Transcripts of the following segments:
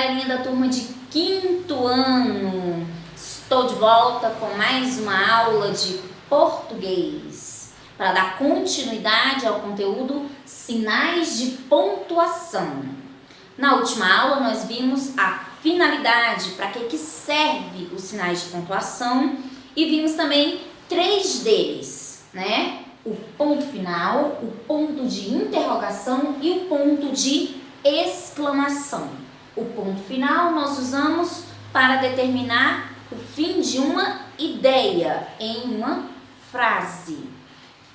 galerinha da turma de quinto ano! Estou de volta com mais uma aula de português para dar continuidade ao conteúdo Sinais de Pontuação. Na última aula nós vimos a finalidade, para que serve os sinais de pontuação, e vimos também 3 deles, né? O ponto final, o ponto de interrogação e o ponto de exclamação. O ponto final nós usamos para determinar o fim de uma ideia em uma frase.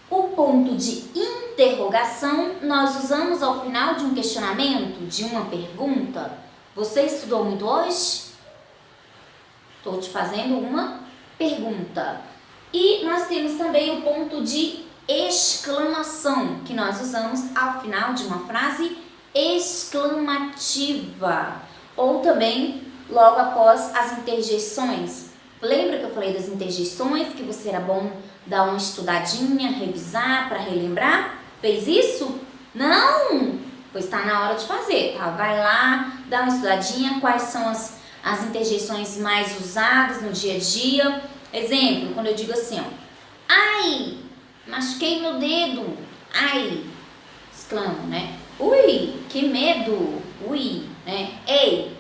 O ponto de interrogação nós usamos ao final de um questionamento, de uma pergunta. Você estudou muito hoje? Estou te fazendo uma pergunta. E nós temos também o ponto de exclamação, que nós usamos ao final de uma frase exclamativa, ou também logo após as interjeições. Lembra que eu falei das interjeições, que você era bom dar uma estudadinha, revisar para relembrar? Fez isso? Não? Pois está na hora de fazer, tá? Vai lá, dá uma estudadinha, quais são as interjeições mais usadas no dia a dia. Exemplo, quando eu digo assim, ó, ai, machuquei meu dedo, ai, exclamo, né? Ui, que medo, ui, né? Ei,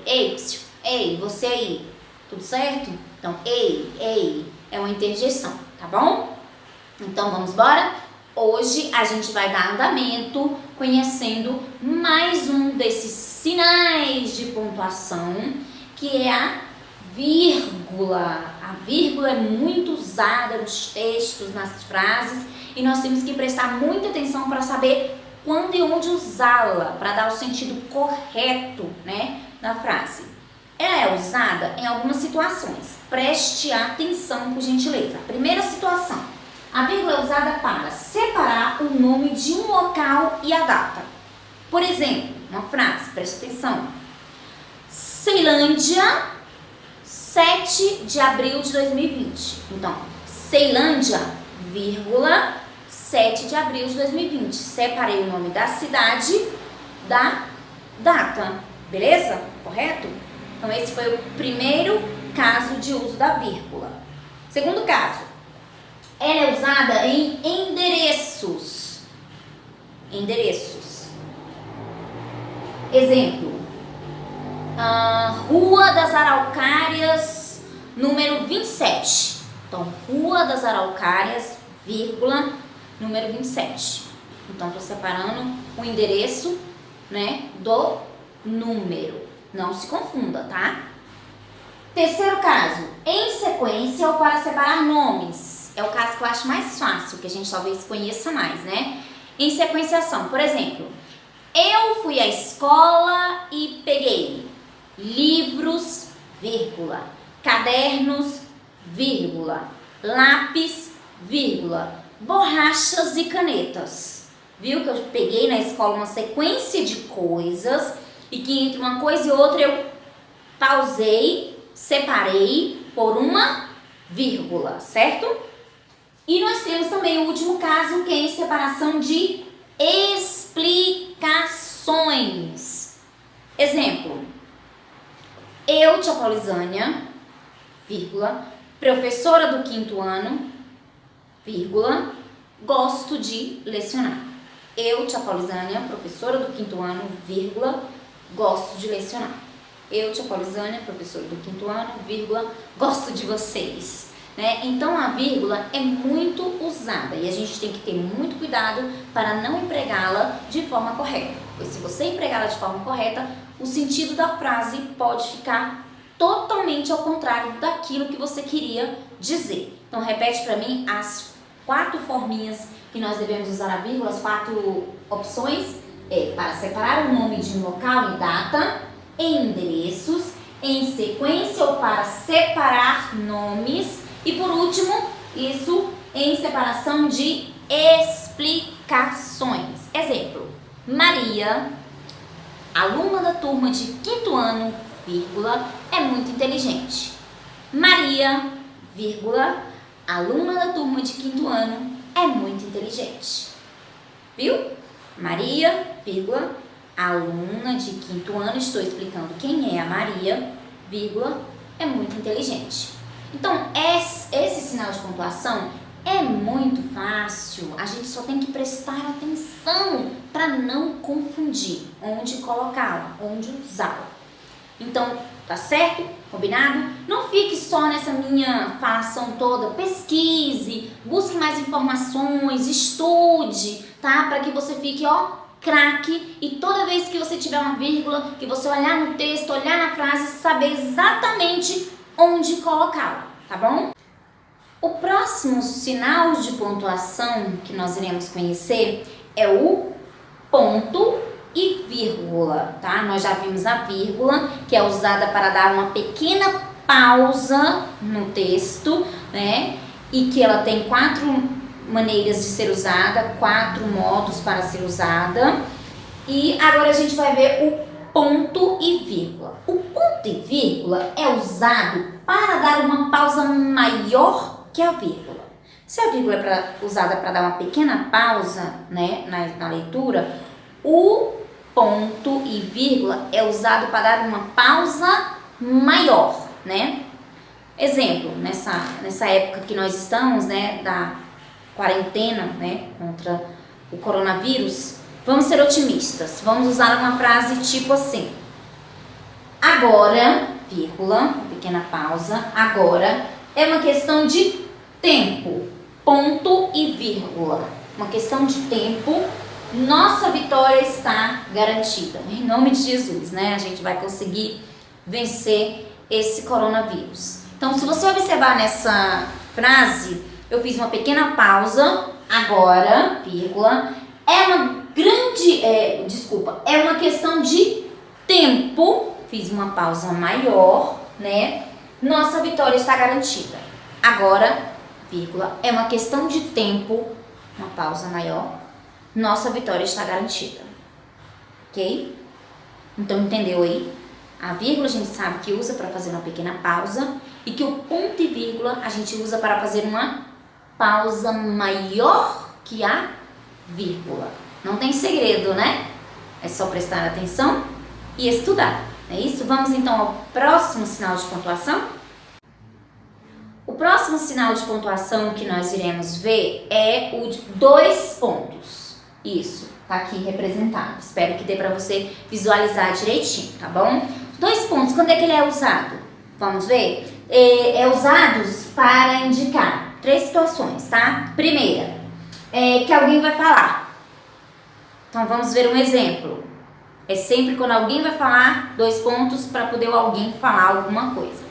você aí, tudo certo? Então, ei, é uma interjeição, tá bom? Então, vamos embora? Hoje a gente vai dar andamento conhecendo mais um desses sinais de pontuação, que é a vírgula. A vírgula é muito usada nos textos, nas frases, e nós temos que prestar muita atenção para saber quando e onde usá-la, para dar o sentido correto, né, da frase. Ela é usada em algumas situações. Preste atenção, por gentileza. Primeira situação. A vírgula é usada para separar o nome de um local e a data. Por exemplo, uma frase, preste atenção. Ceilândia, 7 de abril de 2020. Então, Ceilândia, vírgula, 7 de abril de 2020. Separei o nome da cidade da data. Beleza? Correto? Então, esse foi o primeiro caso de uso da vírgula. Segundo caso, ela é usada em endereços. Endereços. Exemplo, Rua das Araucárias, número 27. Então, Rua das Araucárias, vírgula, número 27. Então, estou separando o endereço, né, do número. Não se confunda, tá? Terceiro caso, em sequência ou para separar nomes. É o caso que eu acho mais fácil, que a gente talvez conheça mais, né? Em sequenciação, por exemplo, eu fui à escola e peguei livros, vírgula, cadernos, vírgula, lápis, vírgula, borrachas e canetas. Viu que eu peguei na escola uma sequência de coisas e que entre uma coisa e outra eu pausei, separei por uma vírgula, certo? E nós temos também o último caso, que é em separação de explicações. Exemplo, eu, tia Paulisânia, vírgula, professora do quinto ano, vírgula, gosto de lecionar. Eu, tia Paulisânia, professora do quinto ano, vírgula, gosto de lecionar. Eu, tia Paulisânia, professora do quinto ano, vírgula, gosto de vocês. Né? Então, a vírgula é muito usada e a gente tem que ter muito cuidado para não empregá-la de forma correta. Pois se você empregá-la de forma correta, o sentido da frase pode ficar totalmente ao contrário daquilo que você queria dizer. Então, repete para mim as 4 forminhas que nós devemos usar a vírgula, as 4 opções. É para separar o nome de um local e data, em endereços, em sequência ou para separar nomes, e por último, isso em separação de explicações. Exemplo, Maria, aluna da turma de quinto ano, vírgula, é muito inteligente. Maria, vírgula, aluna da turma de quinto ano, é muito inteligente. Viu? Maria, vírgula, aluna de 5º ano, estou explicando quem é a Maria, vírgula, é muito inteligente. Então, esse sinal de pontuação é muito fácil, a gente só tem que prestar atenção para não confundir onde colocá-la, onde usá-la. Então, tá certo? Combinado? Não fique só nessa minha falação toda, pesquise, busque mais informações, estude, tá? Para que você fique, craque, e toda vez que você tiver uma vírgula, que você olhar no texto, olhar na frase, saber exatamente onde colocá-la, tá bom? O próximo sinal de pontuação que nós iremos conhecer é o ponto e vírgula, tá? Nós já vimos a vírgula, que é usada para dar uma pequena pausa no texto, né? E que ela tem 4 maneiras de ser usada, 4 modos para ser usada. E agora a gente vai ver o ponto e vírgula. O ponto e vírgula é usado para dar uma pausa maior que a vírgula. Se a vírgula é usada para dar uma pequena pausa, né, na leitura, o ponto e vírgula é usado para dar uma pausa maior, né? Exemplo, nessa época que nós estamos, né, da quarentena, né, contra o coronavírus, vamos ser otimistas. Vamos usar uma frase tipo assim: agora, vírgula, uma pequena pausa, agora é uma questão de tempo, ponto e vírgula. Uma questão de tempo, nossa vitória está garantida. Em nome de Jesus, né? A gente vai conseguir vencer esse coronavírus. Então, se você observar nessa frase, eu fiz uma pequena pausa, agora, vírgula, é uma questão de tempo, fiz uma pausa maior, né? Nossa vitória está garantida. Agora, vírgula, é uma questão de tempo, uma pausa maior, nossa vitória está garantida. Ok? Então, entendeu aí? A vírgula a gente sabe que usa para fazer uma pequena pausa e que o ponto e vírgula a gente usa para fazer uma pausa maior que a vírgula. Não tem segredo, né? É só prestar atenção e estudar. É isso? Vamos então ao próximo sinal de pontuação? O próximo sinal de pontuação que nós iremos ver é o de 2 pontos. Isso, tá aqui representado. Espero que dê para você visualizar direitinho, tá bom? 2 pontos, quando é que ele é usado? Vamos ver? É usado para indicar 3 situações, tá? Primeira, que alguém vai falar. Então, vamos ver um exemplo. É sempre quando alguém vai falar, 2 pontos para poder alguém falar alguma coisa.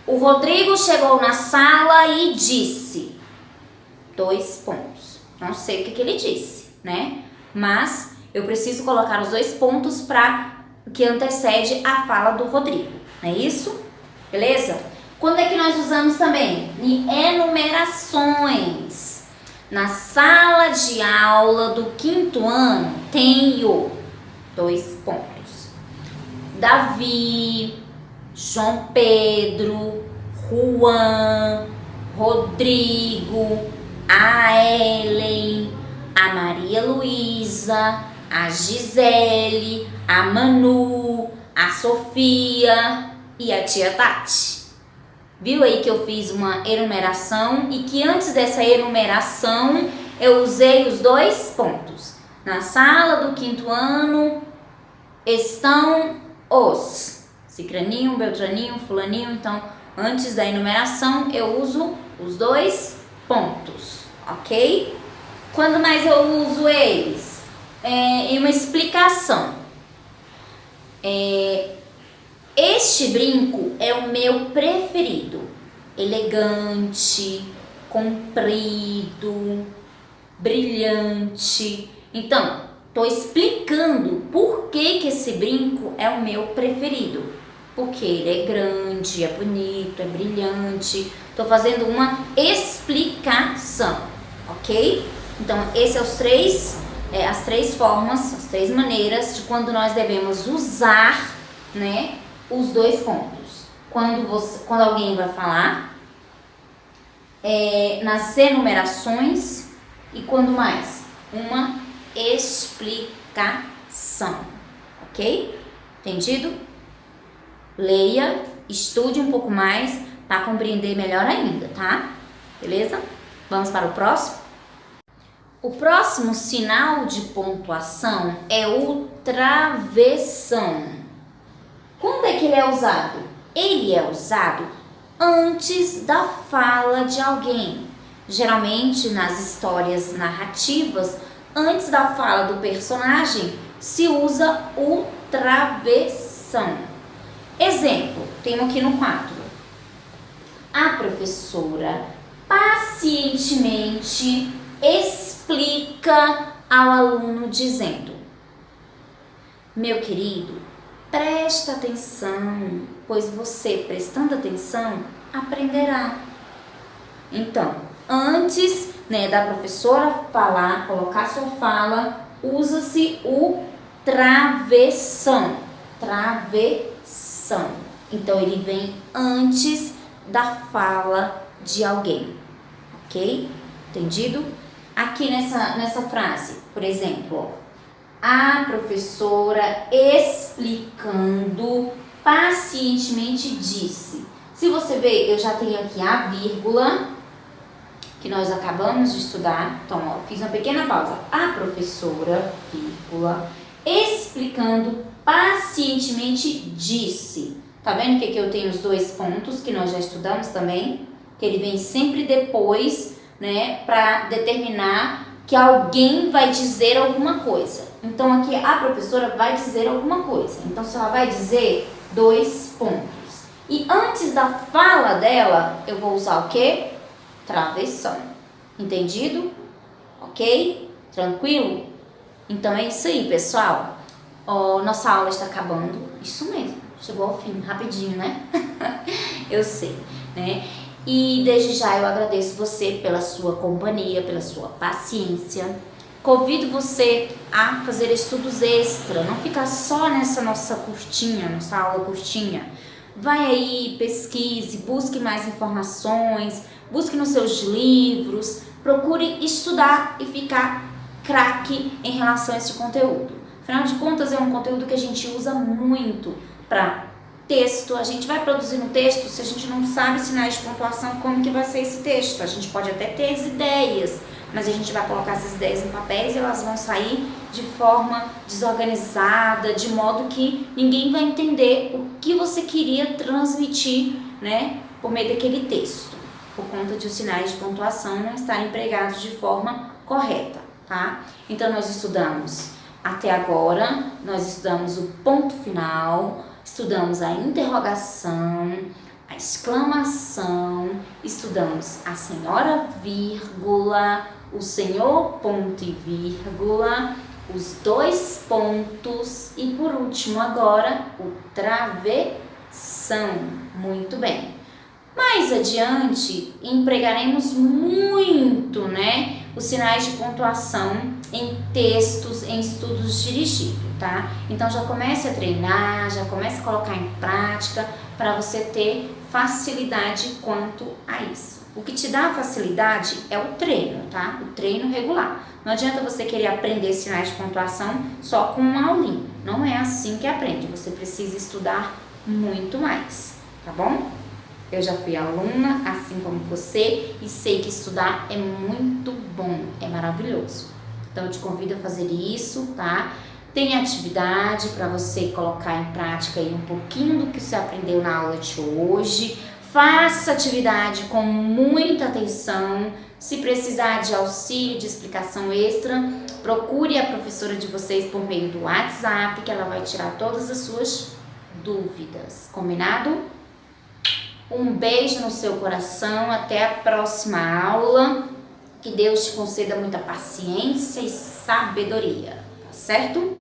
O Rodrigo chegou na sala e disse. 2 pontos. Não sei o que ele disse, né? Mas eu preciso colocar os 2 pontos para que antecede a fala do Rodrigo. Não é isso? Beleza? Quando é que nós usamos também? Em enumerações. Na sala de aula do 5º ano, tenho 2 pontos. Davi, João Pedro, Juan, Rodrigo, a Ellen, a Maria Luísa, a Gisele, a Manu, a Sofia e a tia Tati. Viu aí que eu fiz uma enumeração e que antes dessa enumeração eu usei os 2 pontos. Na sala do 5º ano estão os Cicraninho, Beltraninho, Fulaninho. Então, antes da enumeração eu uso os 2 pontos, ok? Quando mais eu uso eles? Em uma explicação. Este brinco é o meu preferido. Elegante, comprido, brilhante. Então, estou explicando por que esse brinco é o meu preferido. Porque ele é grande, é bonito, é brilhante. Estou fazendo uma explicação, ok? Então, esses são as 3 formas, as 3 maneiras de quando nós devemos usar, né, os 2 pontos. Quando alguém vai falar, nas enumerações e quando mais? Uma explicação. são, ok? Entendido? Leia, estude um pouco mais para compreender melhor ainda, tá? Beleza? Vamos para o próximo? O próximo sinal de pontuação é o travessão. Quando é que ele é usado? Ele é usado antes da fala de alguém. Geralmente, nas histórias narrativas, antes da fala do personagem, se usa o travessão. Exemplo, tenho aqui no quadro. A professora pacientemente explica ao aluno dizendo: meu querido, presta atenção, pois você, prestando atenção, aprenderá. Então, antes, da professora falar, colocar sua fala, usa-se o travessão. Travessão. Então, ele vem antes da fala de alguém. Ok? Entendido? Aqui nessa frase, por exemplo, a professora explicando pacientemente disse. Se você ver, eu já tenho aqui a vírgula, que nós acabamos de estudar. Então, ó, fiz uma pequena pausa. A professora, vírgula, explicando pacientemente disse. Tá vendo que aqui eu tenho os dois pontos que nós já estudamos também? Que ele vem sempre depois, para determinar que alguém vai dizer alguma coisa. Então, aqui a professora vai dizer alguma coisa. Então, se ela vai dizer, dois pontos. E antes da fala dela, eu vou usar o quê? Travessão. Entendido? Ok? Tranquilo? Então, é isso aí, pessoal. Nossa aula está acabando. Isso mesmo. Chegou ao fim, rapidinho, né? Eu sei, né? E desde já eu agradeço você pela sua companhia, pela sua paciência. Convido você a fazer estudos extra, não ficar só nessa nossa aula curtinha. Vai aí, pesquise, busque mais informações, busque nos seus livros, procure estudar e ficar craque em relação a esse conteúdo. Afinal de contas, é um conteúdo que a gente usa muito para texto. A gente vai produzir um texto, se a gente não sabe sinais de pontuação, como que vai ser esse texto? A gente pode até ter as ideias, mas a gente vai colocar essas ideias em papéis e elas vão sair de forma desorganizada, de modo que ninguém vai entender o que você queria transmitir, por meio daquele texto, por conta de os sinais de pontuação não estarem empregados de forma correta, tá? Então, nós estudamos até agora, nós estudamos o ponto final, estudamos a interrogação, a exclamação, estudamos a senhora vírgula, o senhor ponto e vírgula, os dois pontos e por último agora o travessão. Muito bem. Mais adiante empregaremos muito, os sinais de pontuação em textos, em estudos dirigidos, tá? Então já comece a treinar, já comece a colocar em prática para você ter facilidade quanto a isso. O que te dá facilidade é o treino, tá? O treino regular. Não adianta você querer aprender sinais de pontuação só com uma aulinha. Não é assim que aprende. Você precisa estudar muito mais, tá bom? Eu já fui aluna, assim como você, e sei que estudar é muito bom, é maravilhoso. Então, eu te convido a fazer isso, tá? Tem atividade para você colocar em prática aí um pouquinho do que você aprendeu na aula de hoje. Faça atividade com muita atenção. Se precisar de auxílio, de explicação extra, procure a professora de vocês por meio do WhatsApp, que ela vai tirar todas as suas dúvidas. Combinado? Um beijo no seu coração, até a próxima aula. Que Deus te conceda muita paciência e sabedoria, tá certo?